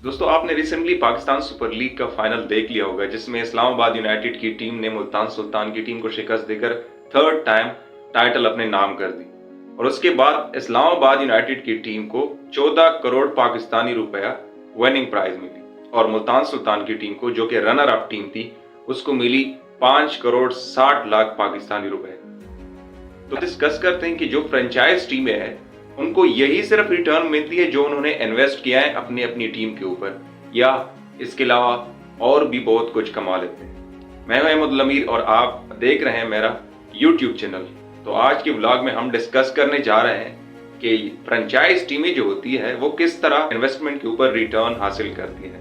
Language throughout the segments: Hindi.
दोस्तों आपने रिसेंटली पाकिस्तान सुपर लीग का फाइनल देख लिया होगा जिसमें इस्लामाबाद यूनाइटेड की टीम ने मुल्तान सुल्तान की टीम को शिकस्त देकर थर्ड टाइम टाइटल अपने नाम कर दी। और उसके बाद इस्लामाबाद यूनाइटेड की टीम को 14 करोड़ पाकिस्तानी रुपया विनिंग प्राइज मिली और मुल्तान सुल्तान की टीम को, जो कि रनर अप टीम थी, उसको मिली 5 करोड़ 60 लाख पाकिस्तानी रुपए। तो डिस्कस करते हैं कि जो फ्रेंचाइज टीमें हैं उनको यही सिर्फ रिटर्न मिलती है जो उन्होंने इन्वेस्ट किया है अपनी अपनी टीम के ऊपर, या इसके अलावा और भी बहुत कुछ कमा लेते हैं। मैं हूं अहमद अमीर और आप देख रहे हैं मेरा यूट्यूब चैनल। तो आज के व्लॉग में हम डिस्कस करने जा रहे हैं कि फ्रेंचाइज टीमें जो होती है वो किस तरह इन्वेस्टमेंट के ऊपर रिटर्न हासिल करती है।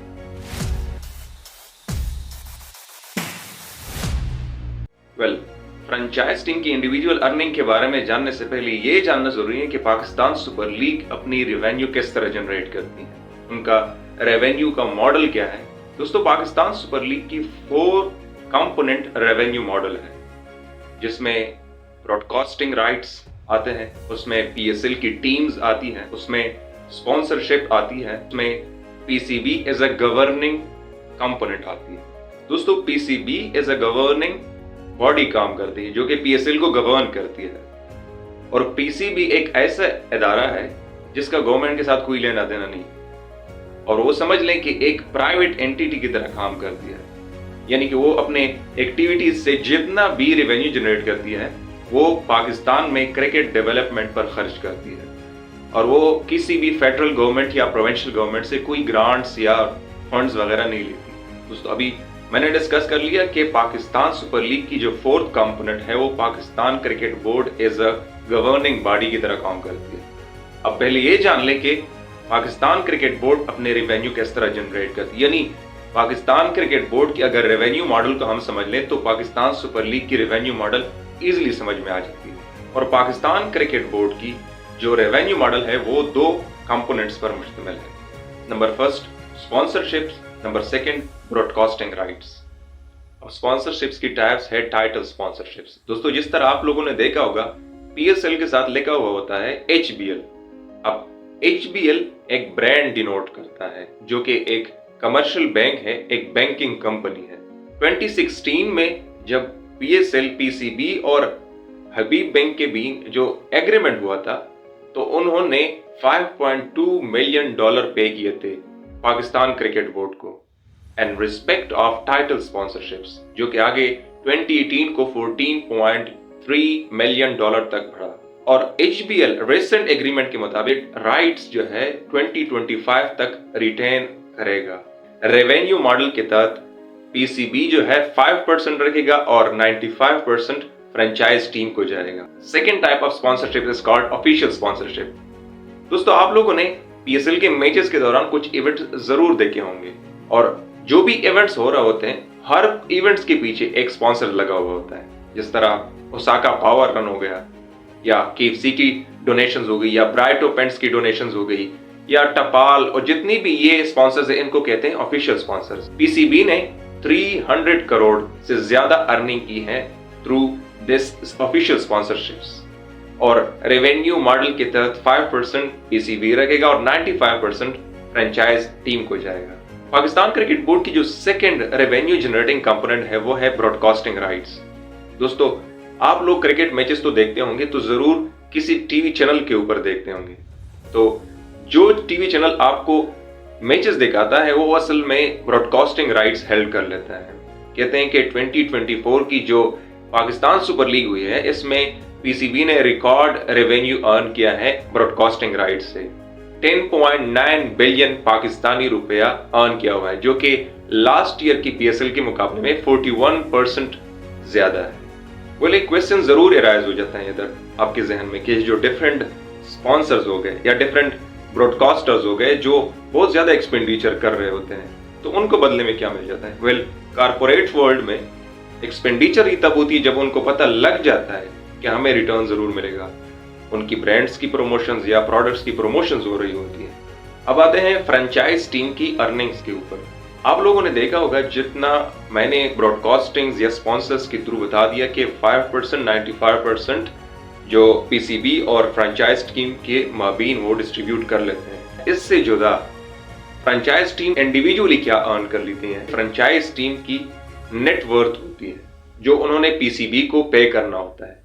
फ्रेंचाइज टीम की इंडिविजुअल अर्निंग के बारे में जानने से पहले ये जानना जरूरी है कि पाकिस्तान सुपर लीग अपनी रेवेन्यू किस तरह जनरेट करती है, उनका रेवेन्यू का मॉडल क्या है। दोस्तों पाकिस्तान सुपर लीग की 4 कंपोनेंट रेवेन्यू मॉडल है, जिसमें ब्रॉडकास्टिंग राइट्स आते हैं, उसमें पीएसएल की टीम्स आती हैं, उसमें स्पॉन्सरशिप आती है, उसमें PCB as a governing component आती है। दोस्तों PCB as a governing body काम करती है जो कि पीएसएल को गवर्न करती है, और पीसीबी एक ऐसा इदारा है जिसका गवर्नमेंट के साथ कोई लेना देना नहीं, और वो समझ लें कि एक प्राइवेट एंटिटी की तरह काम करती है। यानी कि वो अपने एक्टिविटीज से जितना भी रेवेन्यू जनरेट करती है वो पाकिस्तान में क्रिकेट डेवलपमेंट पर खर्च करती है, और वो किसी भी फेडरल गवर्नमेंट या प्रोविंशियल गवर्नमेंट से कोई ग्रांट्स या फंड्स वगैरह नहीं लेती। दोस्तों अभी मैंने डिस्कस कर लिया कि पाकिस्तान सुपर लीग की जो 4th कंपोनेंट है वो Pakistan cricket board as a governing body की तरह काम करती है। अब पहले ये जान लें कि पाकिस्तान क्रिकेट बोर्ड अपने रेवेन्यू किस तरह जनरेट करती है। यानी पाकिस्तान क्रिकेट बोर्ड की अगर रेवेन्यू मॉडल को हम समझ लें तो पाकिस्तान सुपर लीग की रेवेन्यू मॉडल इजिली समझ में आ जाती है। और पाकिस्तान क्रिकेट बोर्ड की जो रेवेन्यू मॉडल है वो 2 कंपोनेंट्स पर मुश्तमिल है। Number first sponsorships, number second broadcasting rights. अब स्पॉन्सरशिप्स की टाइप्स है टाइटल स्पॉन्सरशिप्स। दोस्तों जिस तरह आप लोगों ने देखा होगा पीएसएल के साथ लिखा हुआ होता है एचबीएल। अब एचबीएल एक ब्रांड डिनोट करता है जो कि एक कमर्शियल बैंक है, एक बैंकिंग कंपनी है। 2016 में जब पीएसएल, पीसीबी और हबीब बैंक के बीच जो एग्रीमेंट हुआ था तो उन्होंने $5.2 मिलियन पे किए थे पाकिस्तान क्रिकेट बोर्ड को and respect of title sponsorships, जो कि आगे 2018 को $14.3 मिलियन तक बढ़ा। और एचबीएल रिसेंट एग्रीमेंट के मुताबिक राइट्स जो है 2025 तक रिटेन करेगा। रेवेन्यू मॉडल के तहत पीसीबी जो है 5% रखेगा और 95% फ्रेंचाइज टीम को जाएगा। Second type of sponsorship is called official sponsorship. दोस्तों आप लोगों ने पीएसएल के मैचेस के दौरान कुछ इवेंट जरूर देखे होंगे, और जो भी इवेंट्स हो रहे होते हैं हर इवेंट्स के पीछे एक स्पॉन्सर लगा हुआ होता है। जिस तरह ओसाका पावर रन हो गया, या केएफसी की डोनेशंस हो गई, या ब्राइटो पेंट्स की डोनेशंस हो गई, या टपाल, और जितनी भी ये स्पॉन्सर्स हैं इनको कहते हैं ऑफिशियल स्पॉन्सर्स। पीसीबी ने 300 करोड़ से ज्यादा अर्निंग की है थ्रू दिस ऑफिशियल स्पॉन्सरशिप्स, और रेवेन्यू मॉडल के तहत 5% पीसीबी रखेगा और 95% फ्रेंचाइज टीम को जाएगा। पाकिस्तान क्रिकेट बोर्ड की जो सेकंड रेवेन्यू जनरेटिंग कंपोनेंट है वो है ब्रॉडकास्टिंग राइट्स। दोस्तों आप लोग क्रिकेट मैचेस तो देखते होंगे तो जरूर किसी टीवी चैनल के ऊपर देखते होंगे। तो जो टीवी चैनल आपको मैचेस दिखाता है वो असल में ब्रॉडकास्टिंग राइट्स हेल्ड कर लेता है। कहते हैं कि 2024 की जो पाकिस्तान सुपर लीग हुई है इसमें पीसीबी ने रिकॉर्ड रेवेन्यू अर्न किया है ब्रॉडकास्टिंग राइट्स से। 10.9 बिलियन पाकिस्तानी रुपया अर्न किया हुआ है, जो कि लास्ट ईयर की पीएसएल के मुकाबले में 41% ज्यादा है। वेल एक क्वेश्चन जरूर अराइज हो जाता है इधर आपके जहन में कि जो डिफरेंट स्पॉन्सर्स हो गए या डिफरेंट ब्रॉडकास्टर्स हो गए जो बहुत ज्यादा एक्सपेंडिचर कर रहे होते हैं तो उनको बदले में क्या मिल जाता है। वेल कारपोरेट वर्ल्ड में एक्सपेंडिचर ही तब होती है जब उनको पता लग जाता है कि हमें रिटर्न जरूर मिलेगा। उनकी ब्रांड्स की प्रमोशंस या प्रोडक्ट्स की प्रमोशंस हो रही होती है। अब आते हैं फ्रेंचाइज टीम की अर्निंग्स के ऊपर। आप लोगों ने देखा होगा जितना मैंने ब्रॉडकास्टिंग या स्पॉन्सर्स के थ्रू बता दिया कि 5% 95% जो पीसीबी और फ्रेंचाइज टीम के माबीन वो डिस्ट्रीब्यूट कर लेते हैं। इससे जुदा फ्रेंचाइज टीम इंडिविजुअली क्या अर्न कर लेती है, फ्रेंचाइज टीम की नेट वर्थ होती है जो उन्होंने पीसीबी को पे करना होता है।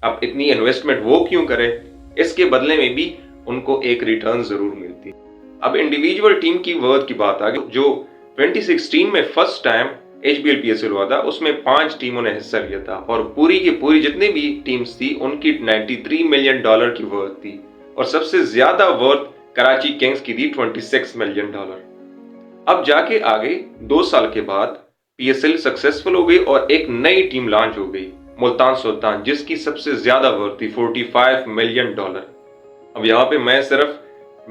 अब इतनी इन्वेस्टमेंट वो क्यों करे, इसके बदले में भी उनको एक रिटर्न जरूर मिलती है। अब इंडिविजुअल टीम की वर्थ की बात आ गई। जो 2016 में फर्स्ट टाइम HBL PSL हुआ था उसमें 5 टीमों ने हिस्सा लिया था और पूरी की पूरी जितनी भी टीम्स थी उनकी $93 मिलियन की वर्थ थी और सबसे ज्यादा वर्थ कराची किंग्स की थी $26 मिलियन। अब जाके आगे 2 साल के बाद PSL सक्सेसफुल हो गई और एक नई टीम लॉन्च हो गई, मुल्तान सुल्तान, जिसकी सबसे ज्यादा वर्थ थी $45 मिलियन। अब यहाँ पे मैं सिर्फ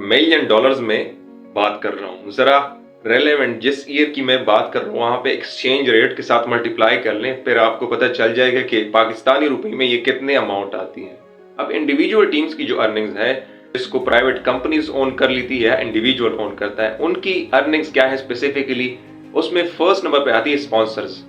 मिलियन डॉलर्स में बात कर रहा हूँ, जरा रेलेवेंट जिस ईयर की मैं बात कर रहा हूँ वहां पे एक्सचेंज रेट के साथ मल्टीप्लाई कर लें, फिर आपको पता चल जाएगा कि पाकिस्तानी रुपए में ये कितने अमाउंट आती है। अब इंडिविजुअल टीम्स की जो अर्निंग्स है, जिसको प्राइवेट कंपनीज ओन कर लेती है, इंडिविजुअल ओन करता है, उनकी अर्निंग्स क्या है स्पेसिफिकली, उसमें फर्स्ट नंबर पे आती है स्पॉन्सर्स।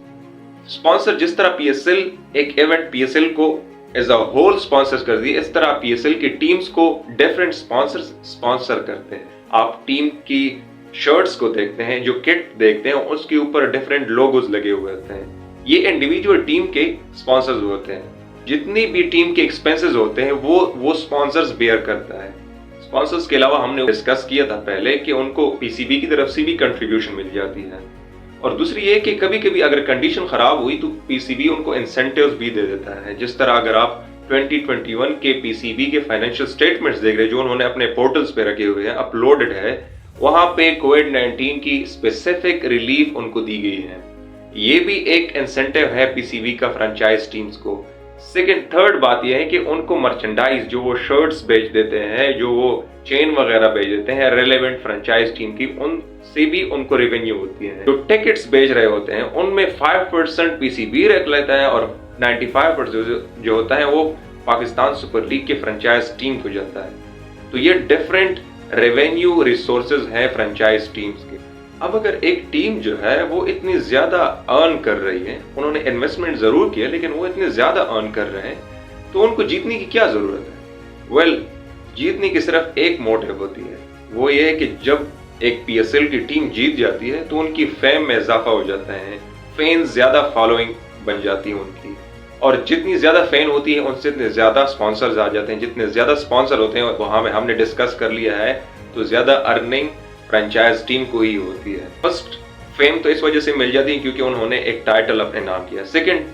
स्पॉन्सर जिस तरह PSL एक इवेंट PSL को एज अ होल स्पॉन्सर कर दी, इस तरह PSL की टीम्स को डिफरेंट स्पॉन्सर्स स्पॉन्सर करते हैं। आप टीम की शर्ट्स को देखते हैं, जो किट देखते हैं उसके ऊपर डिफरेंट लोगोज लगे हुए होते हैं, ये इंडिविजुअल टीम के स्पॉन्सर्स होते हैं। जितनी भी टीम के एक्सपेंसेस होते हैं वो स्पॉन्सर्स बेयर करता है। स्पॉन्सर्स के अलावा हमने डिस्कस किया था पहले कि उनको पीसीबी की तरफ से भी कंट्रीब्यूशन मिल जाती है, और दूसरी ये कि कभी कभी अगर कंडीशन खराब हुई तो पीसीबी उनको इंसेंटिव्स भी दे देता है। जिस तरह अगर आप 2021 के पीसीबी के फाइनेंशियल स्टेटमेंट्स देख रहे हैं जो उन्होंने अपने पोर्टल्स पे रखे हुए हैं, अपलोडेड है, वहां पे कोविड-19 की स्पेसिफिक रिलीफ उनको दी गई है। ये भी एक इंसेंटिव है पीसीबी का फ्रेंचाइज टीम्स को। सेकंड थर्ड बात यह है कि उनको मर्चेंडाइज जो वो शर्ट्स बेच देते हैं, जो वो चेन वगैरह बेच देते हैं रेलेवेंट फ्रेंचाइज टीम की, उनसे भी उनको रेवेन्यू होती है। जो टिकट्स बेच रहे होते हैं उनमें 5% पीसीबी रख लेता है और 95% जो होता है वो पाकिस्तान सुपर लीग के फ्रेंचाइज टीम को जाता है। तो ये डिफरेंट रेवेन्यू रिसोर्सेज है फ्रेंचाइज टीम्स के। अब अगर एक टीम जो है वो इतनी ज्यादा अर्न कर रही है, उन्होंने इन्वेस्टमेंट जरूर किया लेकिन वो इतने ज्यादा अर्न कर रहे हैं, तो उनको जीतने की क्या जरूरत है? वेल, जीतने की सिर्फ एक मोटिव होती है, वो ये है कि जब एक PSL की टीम जीत जाती है तो उनकी फेम में इजाफा हो जाता है, फैंस ज्यादा फॉलोइंग बन जाती है उनकी, और जितनी ज्यादा फैन होती है उनसे इतने ज्यादा स्पॉन्सर्स आ जाते हैं। जितने ज्यादा स्पॉन्सर होते हैं वहां में हमने डिस्कस कर लिया है, तो ज्यादा अर्निंग फ्रेंचाइज टीम को ही होती है। फर्स्ट, फेम तो इस वजह से मिल जाती है क्योंकि उन्होंने एक टाइटल अपने नाम किया। सेकंड,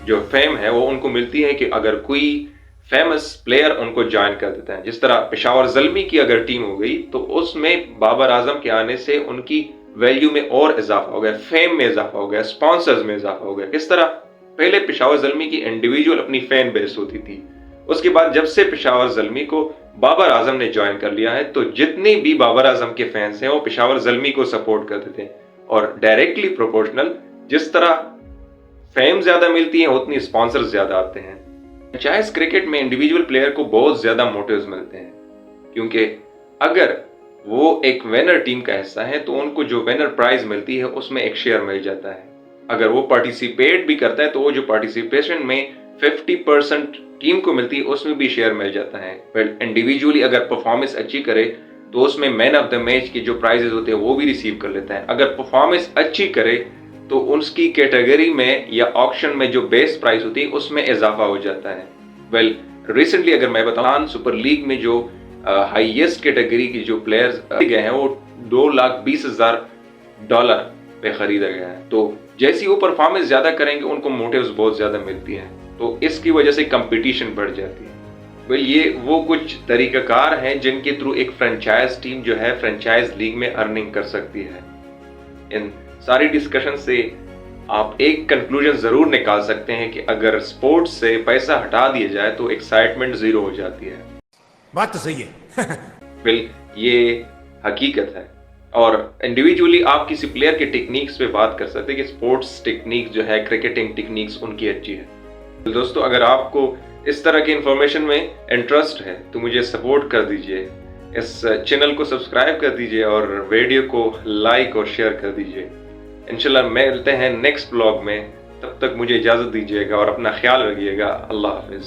जो फेम है वो उनको मिलती है कि अगर कोई फेमस प्लेयर उनको ज्वाइन कर देता है। जिस तरह पेशावर ज़ल्मी की अगर टीम हो गई तो उसमें बाबर आजम के आने से उनकी वैल्यू में और इजाफा हो गया, फेम में इजाफा हो गया, स्पॉन्सर्स में इजाफा हो गया। किस तरह? पहले पेशावर ज़ल्मी की इंडिविजुअल अपनी फैन बेस होती थी, उसके बाद जब से पेशावर ज़ल्मी को बाबर आजम ने ज्वाइन कर लिया है तो जितने भी बाबर आजम के फैंस हैं वो पेशावर ज़ल्मी को सपोर्ट करते थे, और डायरेक्टली प्रोपोर्शनल जिस तरह फेम ज्यादा मिलती है उतनी स्पॉन्सर्स ज्यादा आते हैं। फ्रेंचाइज क्रिकेट में इंडिविजुअल प्लेयर को बहुत ज्यादा मोटिव्स मिलते हैं, क्योंकि अगर वो एक विनर टीम का हिस्सा है तो उनको जो विनर प्राइज मिलती है उसमें एक शेयर मिल जाता है। अगर वो पार्टिसिपेट भी करता है तो वो जो पार्टिसिपेशन में 50% टीम को मिलती है उसमें भी शेयर मिल जाता है। बट इंडिविजुअली अगर परफॉर्मेंस अच्छी करे तो उसमें मैन ऑफ द मैच की जो प्राइजेस होते हैं वो भी रिसीव कर लेता है। अगर परफॉर्मेंस अच्छी करे तो उसकी कैटेगरी में या ऑक्शन में जो बेस प्राइस होती है उसमें इजाफा हो जाता है। वेल, रिसेंटली अगर मैं बताऊं सुपर लीग में जो हाईएस्ट कैटेगरी की जो प्लेयर्स गए हैं वो $2,20,000 पे खरीदा गया है। तो जैसी वो परफॉर्मेंस ज्यादा करेंगे उनको मोटिव्स बहुत ज्यादा मिलती हैं, तो इसकी वजह से कंपटीशन बढ़ जाती है। वेल, ये वो कुछ तरीकाकार हैं जिनके थ्रू एक फ्रेंचाइज टीम जो है फ्रेंचाइज लीग में अर्निंग कर सकती है। इन सारी डिस्कशन से आप एक कंक्लूजन जरूर निकाल सकते हैं कि अगर स्पोर्ट्स से पैसा हटा दिया जाए तो एक्साइटमेंट जीरो हो जाती है। बात तो सही है। बिल, ये हकीकत है। और इंडिविजुअली आप किसी प्लेयर के टेक्निक्स पे बात कर सकते हैं कि स्पोर्ट्स टेक्निक्स जो है, क्रिकेटिंग टेक्निक्स उनकी अच्छी है। दोस्तों, अगर आपको इस तरह की इंफॉर्मेशन में इंटरेस्ट है तो मुझे सपोर्ट कर दीजिए, इस चैनल को सब्सक्राइब कर दीजिए और वीडियो को लाइक और शेयर कर दीजिए। इंशाल्लाह मिलते हैं नेक्स्ट ब्लॉग में, तब तक मुझे इजाज़त दीजिएगा और अपना ख्याल रखिएगा। अल्लाह हाफिज़।